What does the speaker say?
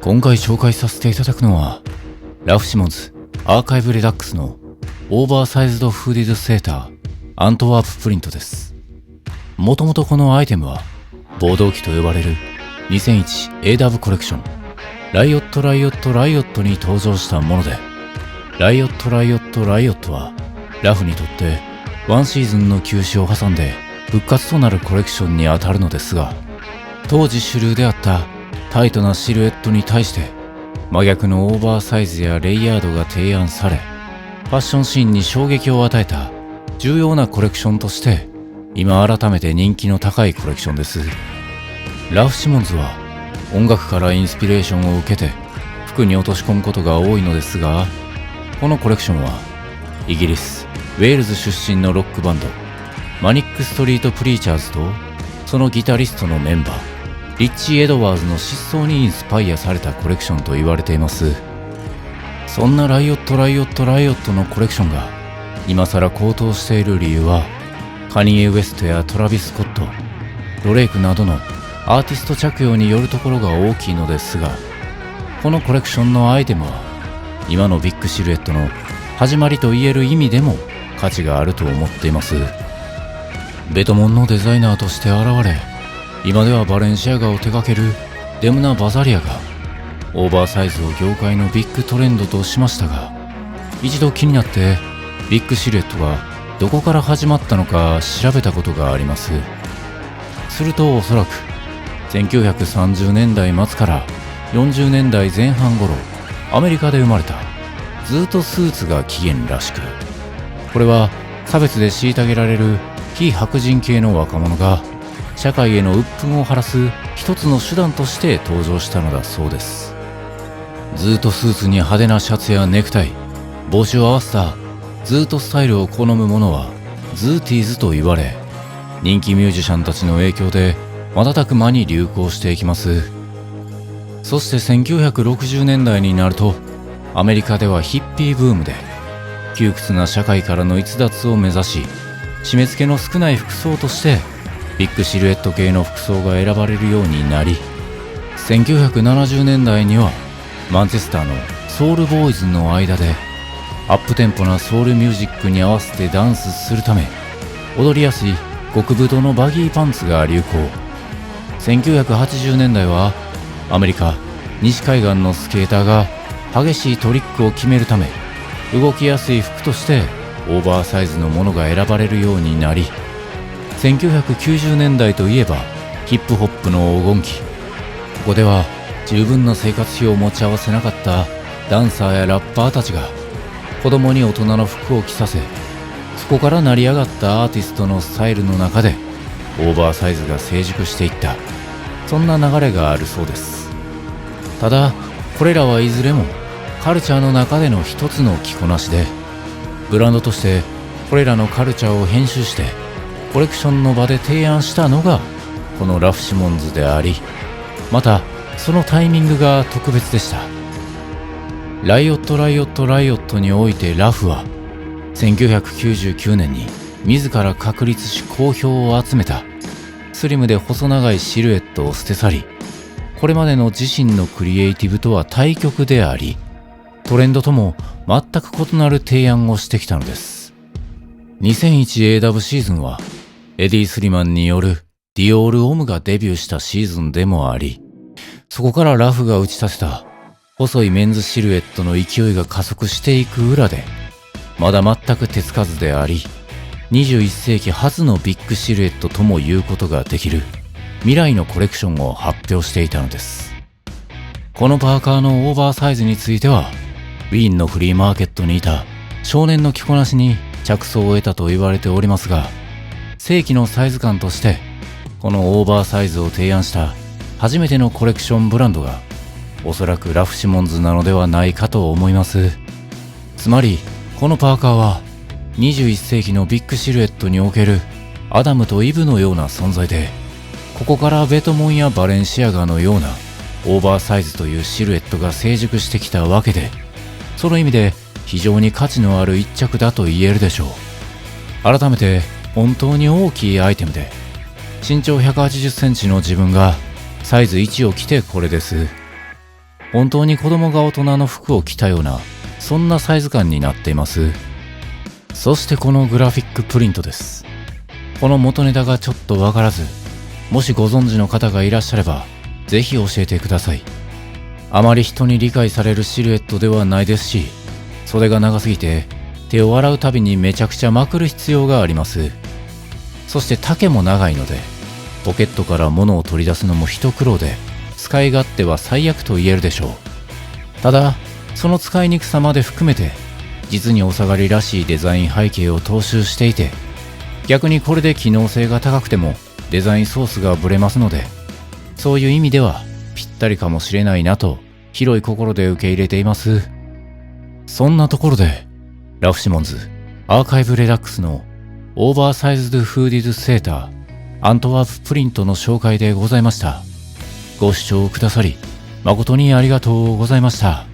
今回紹介させていただくのはラフ・シモンズアーカイブ・レダックスのオーバーサイズドフーディドセーターアントワーププリントです。もともとこのアイテムは暴動機と呼ばれる 2001AW コレクションライオットライオットライオットに登場したもので、ライオットライオットライオットはラフにとってワンシーズンの休止を挟んで復活となるコレクションにあたるのですが、当時主流であったタイトなシルエットに対して真逆のオーバーサイズやレイヤードが提案され、ファッションシーンに衝撃を与えた重要なコレクションとして今改めて人気の高いコレクションです。ラフ・シモンズは音楽からインスピレーションを受けて服に落とし込むことが多いのですが、このコレクションはイギリス・ウェールズ出身のロックバンドマニック・ストリート・プリーチャーズとそのギタリストのメンバーリッチー・エドワーズの失踪にインスパイアされたコレクションと言われています。そんなライオットライオットライオットのコレクションが今更高騰している理由は、カニエ・ウエストやトラビス・スコット、ドレイクなどのアーティスト着用によるところが大きいのですが、このコレクションのアイテムは今のビッグシルエットの始まりと言える意味でも価値があると思っています。ベトモンのデザイナーとして現れ、今ではバレンシアガを手掛けるデムナ・バザリアがオーバーサイズを業界のビッグトレンドとしましたが、一度気になってビッグシルエットがどこから始まったのか調べたことがあります。するとおそらく1930年代末から40年代前半頃、アメリカで生まれたズートスーツが起源らしく、これは差別で虐げられる非白人系の若者が社会への鬱憤を晴らす一つの手段として登場したのだそうです。ズートスーツに派手なシャツやネクタイ、帽子を合わせたズートスタイルを好む者はズーティーズと言われ、人気ミュージシャンたちの影響で瞬く間に流行していきます。そして1960年代になると、アメリカではヒッピーブームで窮屈な社会からの逸脱を目指し、締め付けの少ない服装としてビッグシルエット系の服装が選ばれるようになり、1970年代にはマンチェスターのソウルボーイズの間でアップテンポなソウルミュージックに合わせてダンスするため、踊りやすい極太のバギーパンツが流行。1980年代はアメリカ西海岸のスケーターが激しいトリックを決めるため、動きやすい服としてオーバーサイズのものが選ばれるようになり、1990年代といえばヒップホップの黄金期。ここでは十分な生活費を持ち合わせなかったダンサーやラッパーたちが子供に大人の服を着させ、そこから成り上がったアーティストのスタイルの中でオーバーサイズが成熟していった、そんな流れがあるそうです。ただこれらはいずれもカルチャーの中での一つの着こなしで、ブランドとしてこれらのカルチャーを編集してコレクションの場で提案したのがこのラフ・シモンズであり、またそのタイミングが特別でした。ライオットライオットライオットにおいてラフは1999年に自ら確立し好評を集めたスリムで細長いシルエットを捨て去り、これまでの自身のクリエイティブとは対極であり、トレンドとも全く異なる提案をしてきたのです。 2001AW シーズンはエディ・スリマンによるディオール・オムがデビューしたシーズンでもあり、そこからラフが打ち立てた細いメンズシルエットの勢いが加速していく裏で、まだ全く手つかずであり、21世紀初のビッグシルエットとも言うことができる未来のコレクションを発表していたのです。このパーカーのオーバーサイズについては、ウィーンのフリーマーケットにいた少年の着こなしに着想を得たと言われておりますが、正規のサイズ感としてこのオーバーサイズを提案した初めてのコレクションブランドがおそらくラフ・シモンズなのではないかと思います。つまりこのパーカーは21世紀のビッグシルエットにおけるアダムとイブのような存在で、ここからベトモンやバレンシアガのようなオーバーサイズというシルエットが成熟してきたわけで、その意味で非常に価値のある一着だと言えるでしょう。改めて本当に大きいアイテムで、身長180センチの自分がサイズ1を着てこれです。本当に子供が大人の服を着たような、そんなサイズ感になっています。そしてこのグラフィックプリントです。この元ネタがちょっとわからず、もしご存知の方がいらっしゃれば、ぜひ教えてください。あまり人に理解されるシルエットではないですし、袖が長すぎて手を洗うたびにめちゃくちゃまくる必要があります。そして丈も長いので、ポケットから物を取り出すのも一苦労で、使い勝手は最悪と言えるでしょう。ただ、その使いにくさまで含めて、実にお下がりらしいデザイン背景を踏襲していて、逆にこれで機能性が高くてもデザインソースがブレますので、そういう意味ではぴったりかもしれないなと広い心で受け入れています。そんなところで、ラフシモンズアーカイブレダックスのオーバーサイズドフーディズセーターアントワーププリントの紹介でございました。ご視聴くださり誠にありがとうございました。